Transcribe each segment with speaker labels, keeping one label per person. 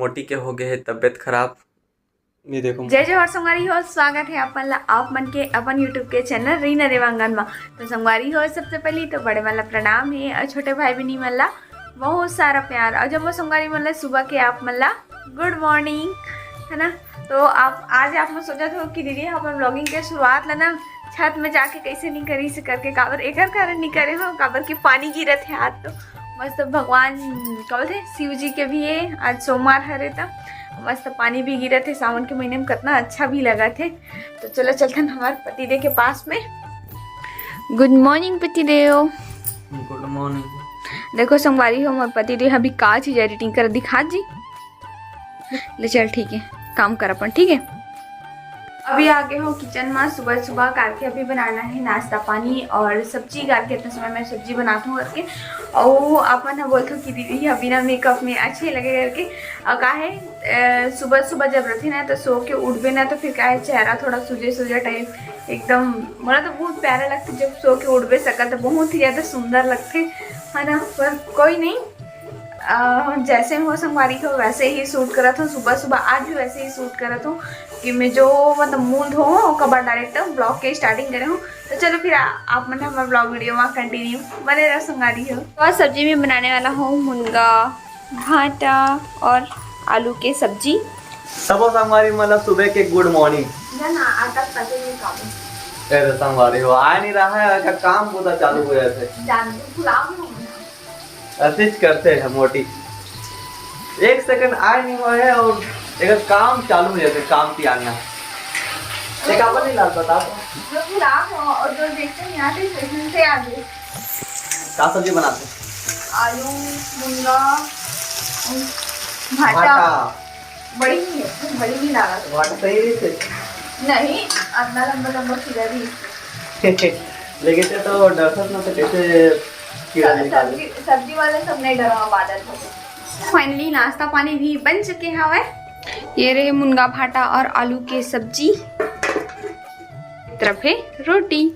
Speaker 1: मोटी के हो गए है तबीयत खराब। ये देखो
Speaker 2: जय जवाहर संगवारी हो, स्वागत है आप मन के अपन यूट्यूब के चैनल रीना देवांगन में। तो संगवारी हो, सबसे पहले तो बड़े वाला प्रणाम है और छोटे भाई बहनी मल्ला बहुत सारा प्यार। और जब वो संगवारी मल्ला सुबह के आप मल्ला गुड मॉर्निंग, है ना। तो आप आज आप में सोचा हो कि दीदी अपन ब्लॉगिंग के शुरुआत ला ना छत में जाके कैसे नहीं करी से करके काबर एक कारण नहीं करे हो, काबर की पानी गिरत है आज। तो मस्त भगवान कब थे शिव जी के भी है, आज सोमवार हरे था, मस्त पानी भी गिरे थे। सावन के महीने में कितना अच्छा भी लगा थे। तो चलो चलते हैं हमारे पतिदेव के पास में। गुड मॉर्निंग पतिदेव।
Speaker 1: Good morning.
Speaker 2: देखो संगवारी हो, हमारे पतिदेव अभी का चीज एडिटिंग कर दिखा जी ले। चल ठीक है, काम कर अपन, ठीक है। अभी आगे हो किचन में, सुबह सुबह करके अभी बनाना है नाश्ता पानी और सब्जी करके। इतने समय मैं सब्जी बनाता हूँ करके। और अपन बोलते हो कि दीदी अभी ना मेकअप में अच्छे लगे करके। और का है सुबह सुबह जब रहते ना तो सो के उठबे ना तो फिर का है चेहरा थोड़ा सूजे सूजे टाइप एकदम मोला तो बहुत प्यारा लगता। जब सो के उठबे सका तो बहुत ही ज़्यादा सुंदर लगते, है ना। पर कोई नहीं, जैसे हो संगवारी को वैसे ही सूट करा था। सुबह सुबह आज भी वैसे ही सूट करा था कि मैं जो मतलब मूड हो कबर डायरेक्ट ब्लॉग के स्टार्टिंग करे हूँ। तो चलो फिर आप मैंने हमारे ब्लॉग वीडियो में कंटिन्यू बने रहो संगवारी हो। तो सब्जी में बनाने वाला हूँ मुनगा भाटा और आलू के सब्जी।
Speaker 1: सब संगवारी मतलब सुबह के गुड मॉर्निंग। संगवारी हो आ नहीं रहा है, अच्छा काम पूरा चालू हो जाते असिस्ट करते हैं मोटी। एक सेकंड आए नहीं हुआ है और एक काम चालू हो जाते काम की आना। एक आप नहीं लाल बता
Speaker 2: और जो देखते हैं यहाँ से आगे
Speaker 1: क्या सब्जी बनाते?
Speaker 2: आलू मुनगा भाटा। बड़ी ही है, बड़ी नहीं लगा
Speaker 1: भाटा सही से
Speaker 2: नहीं, अंदर लंबा लंबा खीरा भी
Speaker 1: लेकिन तो डरता ना तो कैसे
Speaker 2: सब्जी वाले सब नहीं डरा बादल। फाइनली नाश्ता पानी भी बन चुके हैं। ये रहे मुनगा भाटा और आलू के सब्जी, तरफ है रोटी।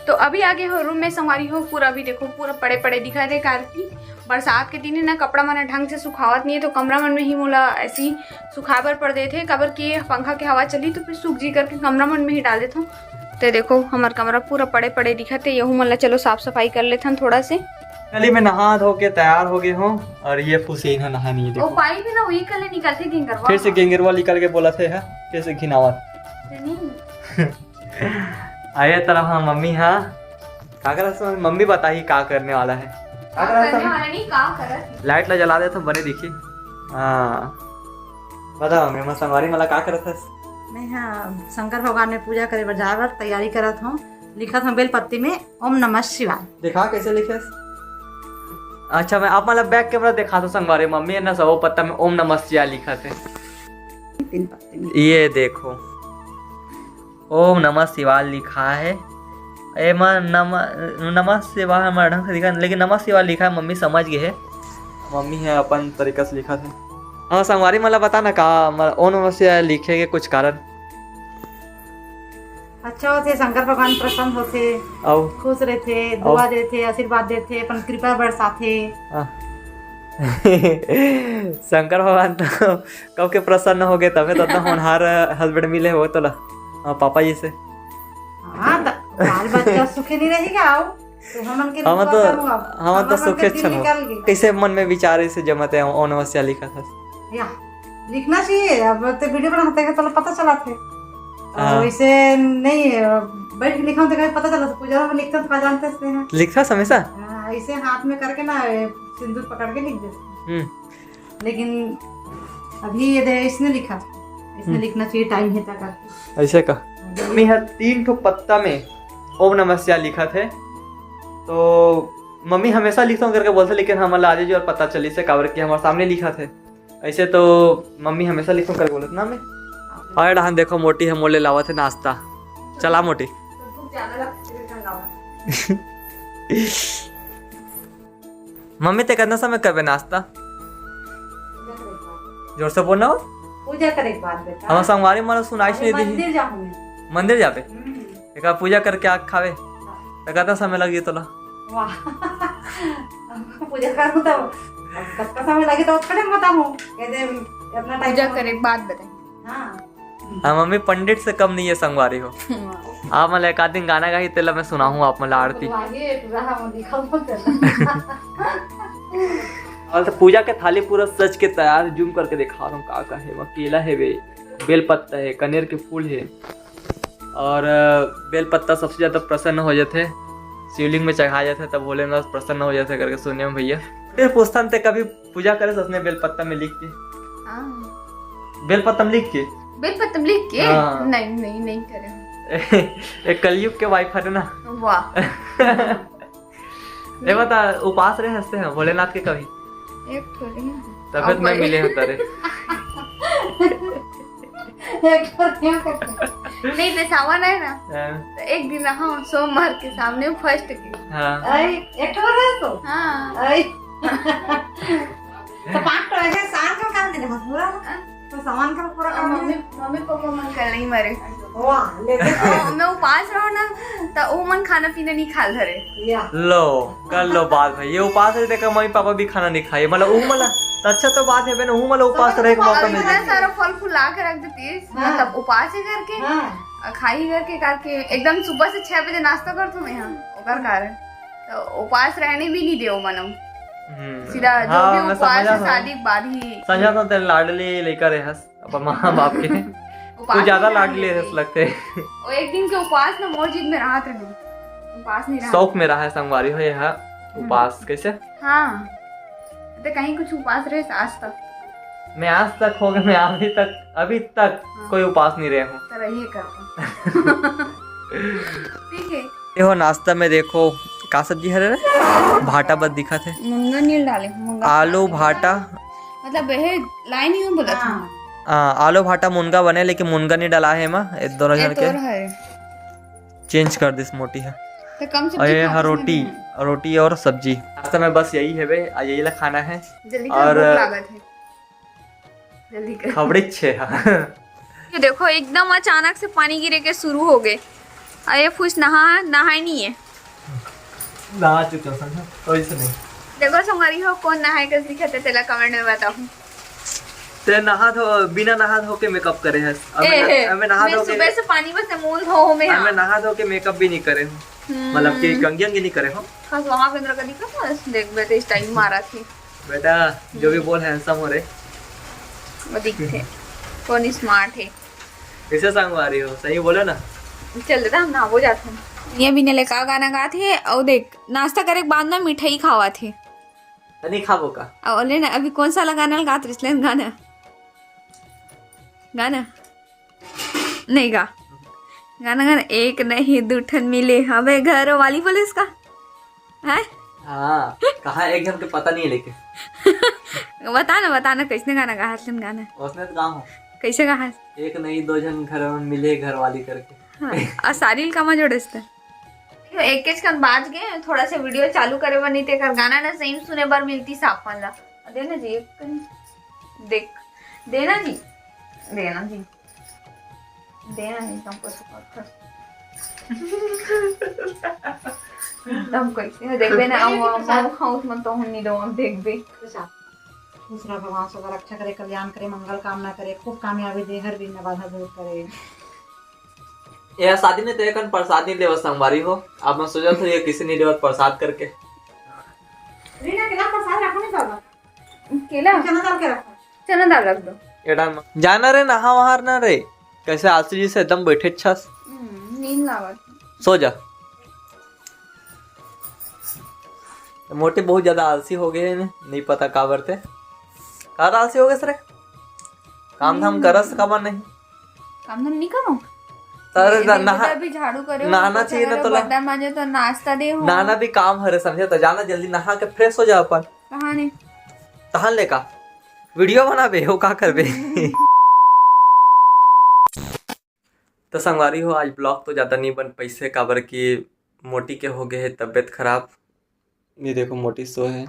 Speaker 2: तो अभी आगे हो रूम में संगवारी हो पूरा भी देखो पूरा पड़े पड़े दिखाई दे कार की। बरसात के दिन है ना कपड़ा मैंने ढंग से सुखावत नहीं है तो कमरा मन में ही मोला ऐसे ही सुखावर पड़ देते कबर की पंखा की हवा चली तो फिर सूख जी करके कमरा मन में ही डाल देता हूँ। तो देखो हमारा कमरा पूरा पड़े पड़े दिखाते, यहू मतलब चलो साफ सफाई कर लेते हैं थोड़ा से।
Speaker 1: चलिए मैं नहा धो के तैयार हो गए हूँ और ये फुसेन है नहा नहीं। देखो
Speaker 2: पानी भी ना वही कल निकलते गेंगरवा,
Speaker 1: फिर से गेंगरवा निकल के बोला थे फिर से घिनावत आये तरह। हाँ मम्मी, हाँ क्या कर मम्मी बता ही क्या करने वाला है। लाइट ला जला दे तो बने दिखी। हाँ बता मम्मी, मैं संगवारी मला क्या करत है?
Speaker 3: मैं हाँ शंकर भगवान में पूजा करे बजावर तैयारी करत हूँ। लिखत हूँ बेल पत्ती में ओम नमः शिवाय।
Speaker 1: देखा कैसे लिखे? अच्छा मैं आप मतलब बैक कैमरा दिखा दो संगवारी। मम्मी है ना सौ पत्ता में ओम नमः शिवाय लिखा थे।
Speaker 3: 3 पत्ते में
Speaker 1: ये देखो ओम नमः शिवाय लिखा है। नमः शिवाय हमारा ढंग से लिखा लेकिन नमः शिवाय लिखा है। मम्मी समझ गए है, मम्मी है अपन तरीका से लिखा था। हाँ संगवारी मला बता ना का ओम नमः शिवाय लिखे के कुछ कारण?
Speaker 3: अच्छा होते शंकर भगवान प्रसन्न होते, खुश रहते, दुआ देते, आशीर्वाद देते, अपन कृपा बरसाते।
Speaker 1: शंकर भगवान तो कब के प्रसन्न हो गए तबे तो होनहार हस्बैंड मिले हो तो पापा जी से।
Speaker 3: हाँ बाल बच्चा सुखी नहीं रहेगा। आओ तो हम तो
Speaker 1: सुखे कैसे मन में विचार से जमते हैं ओम नमः शिवाय लिखा था।
Speaker 3: या लिखना चाहिए, अब तो वीडियो बनाते हैं तो पता चला थे। वैसे नहीं बैठ के लिखा तो पता चला। पूजा में लिखते तो जानते हैं
Speaker 1: लिखता हमेशा
Speaker 3: ऐसे हाथ में करके ना सिंदूर पकड़ के लिख देते। लेकिन अभी ये इसने लिखा, इसने लिखना चाहिए टाइम है तक
Speaker 1: ऐसे का। मम्मी है 3 ठो पत्ता में ओम नमः शिवाय लिखा थे तो मम्मी हमेशा लिखता हूँ करके बोलते, लेकिन हमारा आज जो और पता चली से काबर के हमारे सामने लिखा थे। ऐसे तो मम्मी हमेशा लिखता हूँ करके बोलते ना मैं। और हम देखो मोटी है मोले लावा थे नाश्ता। चला मोटी मम्मी ते कितना समय करबे नाश्ता? जोर से बोलना हो।
Speaker 3: पूजा करे के बाद बेटा
Speaker 1: हम संगवारी मानो सुनाइश नहीं दी।
Speaker 3: मंदिर जाऊं
Speaker 1: मंदिर जाबे एक पूजा करके आग खावे तो कितना समय लगी तोला?
Speaker 3: वाह पूजा करूं तो कब का समय लगे तो खड़े बताऊं कहते अपना टाइम
Speaker 2: पूजा करे बात बताए।
Speaker 3: हाँ
Speaker 1: हाँ मम्मी पंडित से कम नहीं है संगवारी हो। आप मतलब एक आध दिन गाना गा ही तेला मैं सुनाऊँ आप मतलब आरती।
Speaker 3: आगे रहा वो दिखा मत
Speaker 1: और तो पूजा के थाली पूरा सज के तैयार जूम करके दिखा रहा हूँ का है। वहाँ केला है वे, बेल पत्ता है, कनेर के फूल है और बेल पत्ता सबसे ज्यादा प्रसन्न हो जाते, शिवलिंग में चढ़ाया जाता है तब भोलेनाथ प्रसन्न हो जाते करके सुने में भैया। फिर पूछता थे कभी पूजा करे ससने बेल पत्ता में लिख के, बेल पत्ता में लिख के,
Speaker 2: बेल पत्ता में लिख के।
Speaker 1: हाँ।
Speaker 2: नहीं करे।
Speaker 1: एक कलयुग के वाइफ है ना।
Speaker 2: वाह।
Speaker 1: ये बता उपास रहे हंसते हैं भोलेनाथ के कभी
Speaker 2: एक थोड़ी है।
Speaker 1: तबियत में मिले होता रे।
Speaker 2: नहीं तो सावन है ना तो एक दिन रहा सोमवार के सामने फर्स्ट की।
Speaker 1: हाँ
Speaker 3: एक तो है तो
Speaker 2: हाँ
Speaker 3: आई तो 5 तो ऐसे शाम को काम दे पूरा तो सामान का पूरा काम
Speaker 2: मम्मी पापा मन कर नहीं मरे।
Speaker 3: वाह लेकिन
Speaker 2: मैं उपास रहो ना तो वो मन खाना पीना नहीं खा धरे।
Speaker 3: या
Speaker 1: लो कर लो बात भाई। ये उपास रहे देखा मम्मी पापा भी खाना नहीं खाए मतलब ऊ मला तो अच्छा तो बात है ना ऊ मला उपास रहे मौका मिल
Speaker 2: इतना
Speaker 1: जाए।
Speaker 2: सारा फल फूल ला के रख देती
Speaker 3: हाँ।
Speaker 2: मतलब उपास ही करके
Speaker 3: हां
Speaker 2: खाई करके एकदम सुबह से 6 बजे नाश्ता कर तू यहाँ ओकर कारण तो उपास रहने भी नहीं दे मनम सीधा जो
Speaker 1: हाँ,
Speaker 2: भी
Speaker 1: मैं
Speaker 2: उपवास
Speaker 1: समझा
Speaker 2: है
Speaker 1: था।
Speaker 2: शादी के बाद ही
Speaker 1: समझा तो तेरे लाडली लेकर है हंस अपन माँ बाप के
Speaker 2: उपास
Speaker 1: तू ज्यादा
Speaker 2: नहीं
Speaker 1: लाडली
Speaker 2: रहने
Speaker 1: हंस लगते
Speaker 2: और एक दिन के उपवास में मस्जिद में रहा था उपास नहीं रहा।
Speaker 1: शौक में रहा है संगवारी हो यह उपास कैसे।
Speaker 2: हाँ तो कहीं कुछ उपास रहे आज तक
Speaker 1: मैं आज तक हो गया मैं अभी तक कोई उपास नहीं रहे हूँ।
Speaker 2: तो रहिए करता। ठीक है
Speaker 1: देखो नाश्ता में देखो का सब्जी है रे भाटा बस दिखा थे
Speaker 2: मुंगा नहीं डाले
Speaker 1: आलू भाटा
Speaker 2: मतलब यह लाइन ही बोला था
Speaker 1: आलू भाटा मुनगा बने लेकिन मुनगा नहीं डाला है माँ दोनों जन के
Speaker 2: है
Speaker 1: चेंज कर दिस मोटी है
Speaker 2: तो कम से
Speaker 1: और ये है रोटी और सब्जी। नाश्ता में बस यही है बे यही ला खाना है
Speaker 2: जल्दी
Speaker 1: और
Speaker 2: कर भूख लागत है जल्दी कर।
Speaker 1: खबड़ी छे
Speaker 2: ये देखो एकदम अचानक से पानी गिरे के शुरू हो गए। अरे फुस नहाए नहीं है।
Speaker 1: नहा चुका समझो तो ऐसे नहीं
Speaker 2: देखो संगरी हो कौन नहाए कर दिखाते तेला कमेंट में बताओ।
Speaker 1: ते नहा धो बिना नहा धो के मेकअप करे है हमें नहा धो के
Speaker 2: सुबह से पानी बस मूल धो में
Speaker 1: हमें नहा धो के मेकअप भी नहीं करे हो मतलब कि कंगी अंगी नहीं करे हो।
Speaker 2: खास वहां के अंदर का दिखा था देख बेटे इस टाइम मारा थी
Speaker 1: बेटा जो भी बोल हैंडसम हो रहे
Speaker 2: वो दिखते कौन स्मार्ट है।
Speaker 1: कैसे संगवारी हो सही बोलो ना।
Speaker 2: चल देता हम नहावो जाते हैं। ये भी ने का गाना गा थे और देख नाश्ता करे के बाद ना मिठाई खावा थे
Speaker 1: नहीं खाबो का
Speaker 2: और ले ना अभी कौन सा लगाना गा थे गाना गाना नहीं गा गाना गाना एक नहीं दूठन मिले हमें घर वाली बोले इसका है।
Speaker 1: हाँ कहा एक जन के पता नहीं है लेकिन
Speaker 2: बताना कैसे गाना गा गाना
Speaker 1: उसने तो गाँव
Speaker 2: कैसे गा
Speaker 1: एक नहीं दो जन घर में मिले घर वाली करके
Speaker 2: हाँ और सारी कामा जोड़े एक के कन बाज गए थोड़ा सा वीडियो चालू करे बनी ते कर गाना ना सही सुने बार मिलती साफ वाला देना जी एक देख देना जी तुमको तब कैसे देख बे ना हम खाऊं मन तो हम नहीं दो हम देख बे
Speaker 3: दूसरा भगवान सबका रक्षा करे कल्याण करे मंगल कामना करे खूब कामयाबी दे हर दिन बाधा दूर करे।
Speaker 1: यह शादी में तो एक प्रसाद नहीं देवत संगवारी हो आप मैं सोचा था ये किसी नहीं देवत प्रसाद करके
Speaker 3: रीना केला प्रसाद रखो नहीं बाबा
Speaker 2: केला
Speaker 3: चना डाल के रखो
Speaker 2: चना दाल रख दो
Speaker 1: एडा जाना रे नहा वहार ना रे कैसे आलसी जी से एकदम बैठे अच्छा
Speaker 2: नींद लागत
Speaker 1: सो जा। मोटे बहुत ज्यादा आलसी हो गए हैं नहीं पता का बरते का आलसी हो गए सर काम धाम करस का नहीं
Speaker 2: काम धाम नहीं करो
Speaker 1: सर नहा
Speaker 2: भी झाड़ू करे
Speaker 1: नहाना चाहिए ना तो
Speaker 2: बर्तन मांजे तो नाश्ता दे हो
Speaker 1: नहाना भी काम हरे समझे तो जाना जल्दी नहा के फ्रेश हो जा अपन
Speaker 2: कहाँ ने
Speaker 1: तहन ले का वीडियो बनाबे हो का करबे तो संगवारी हो आज ब्लॉग तो ज़्यादा नहीं बन पैसे काबर की मोटी के हो गए है तबीयत खराब। ये देखो मोटी सो है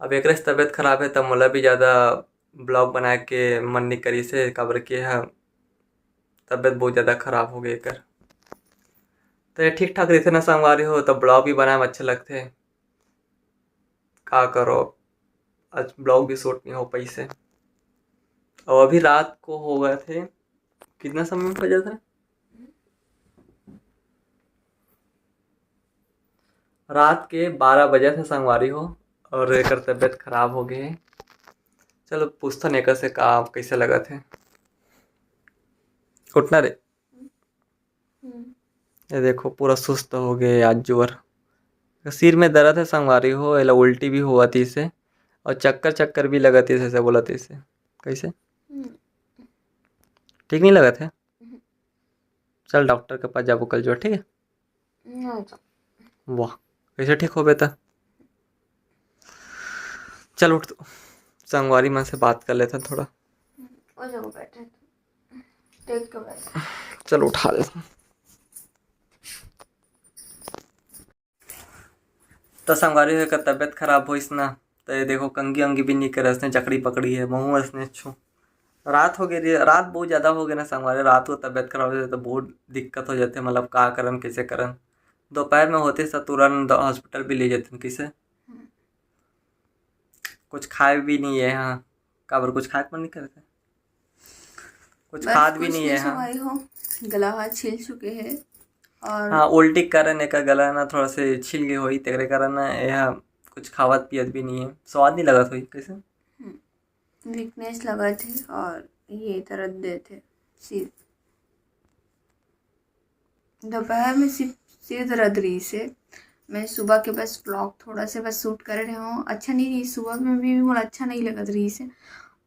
Speaker 1: अब एक तबीयत खराब है तब मतलब भी ज़्यादा ब्लॉग बना के मन नहीं करी से काबर की है तबीयत बहुत ज़्यादा खराब हो गई कर तो ये ठीक ठाक रहते ना संगवारी हो तो ब्लॉग भी बनाए में अच्छे लगते का करो आज ब्लॉग भी शूट नहीं हो पाई से। और अभी रात को हो गए थे, कितना समय बजा था, रात के 12 बजे से संगवारी हो, और एक तबीयत खराब हो गई। चलो पूछता नहीं से का कैसे लगा थे। उठना रे, ये देखो पूरा सुस्त हो गए आज जोर, सिर में दर्द है संगवारी हो, एला उल्टी भी हुआ थी इसे, और चक्कर भी लगा थी ऐसे बोला थी इसे। कैसे ठीक नहीं लगा था? चल डॉक्टर के पास जाबो कल जो, ठीक है? वाह कैसे ठीक हो बेटा। चल उठ, तो संगवारी माँ से बात कर लेते थोड़ा। चल उठा ले। तो संगवारी हो का तबीयत खराब हो इसना, तो ये देखो कंगी अंगी भी नहीं करे, उसने जकड़ी पकड़ी है, मुँह उसने छू। रात हो गई, रात बहुत ज़्यादा हो गया ना संगवारी, रात को तबीयत खराब हो जाती तो बहुत दिक्कत हो जाती है, मतलब का करन कैसे करन। दोपहर में होते तो तुरंत हॉस्पिटल भी ले जाते किसे। कुछ खाए भी नहीं है, हाँ काबर कुछ खाए मन नहीं करते, कुछ खाद भी नहीं है। हाँ
Speaker 2: गला हाथ छिल चुके हैं, और
Speaker 1: हाँ उल्टी करन एक गला ना थोड़ा से छिल गई हुई, तेरे कारण ना यह कुछ खावत पियत भी नहीं है, स्वाद नहीं लगा हुई कैसे,
Speaker 2: वीकनेस लगा थे, और ये दर्द दे थे सिर। दोपहर में सिर दर्द रही से। मैं सुबह के बस ब्लॉग थोड़ा से बस शूट कर रही हूँ, अच्छा नहीं रही, सुबह में भी मुझे अच्छा नहीं लगा रही से,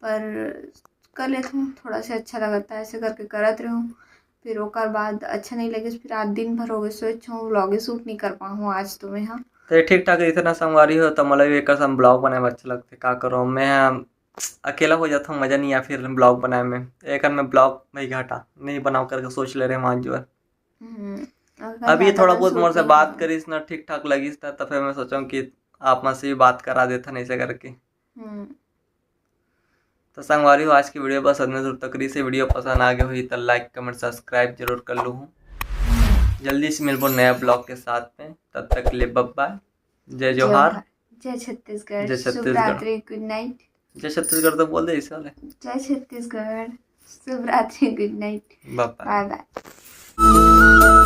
Speaker 2: पर कर लेती हूँ, थोड़ा सा अच्छा लगता है, ऐसे करके करत रहूँ। फिर ओकर बाद अच्छा नहीं लगे, फिर आज दिन भर हो गए सोच हूँ ब्लॉगे शूट नहीं कर पाऊँ आज तो मैं। हाँ
Speaker 1: तो ठीक ठाक इतना संगवारी हो तो मतलब एक ब्लॉग बनाए में अच्छा लगता है, का करो मैं अकेला हो जाता हूँ, मज़ा नहीं आया फिर ब्लॉग बनाए में। एक मैं ब्लॉग नहीं घाटा नहीं बनाओ करके सोच ले रहे हैं आज जो है। अभी थोड़ा बहुत मोर से बात करीस ना ठीक ठाक लगी था, तो फिर मैं सोचा कि आप में से भी बात करा देता नहीं से करके। तो संगवारी हो आज की वीडियो बस इतने दूर तक रही से। वीडियो पसंद आ गई हुई तो लाइक कमेंट सब्सक्राइब जरूर कर लूँ। जल्दी से मिलबो नया ब्लॉग के साथ में, तब तक के लिए बाय, जय जोहार,
Speaker 2: जय छत्तीसगढ़,
Speaker 1: जय
Speaker 2: शुभ
Speaker 1: छत्तीसगढ़,
Speaker 2: रात्रि, गुड नाइट।
Speaker 1: जय छत्तीसगढ़ तो बोल दे इस वाले,
Speaker 2: जय छत्तीसगढ़, शुभ रात्रि, good night,
Speaker 1: bye
Speaker 2: bye bye.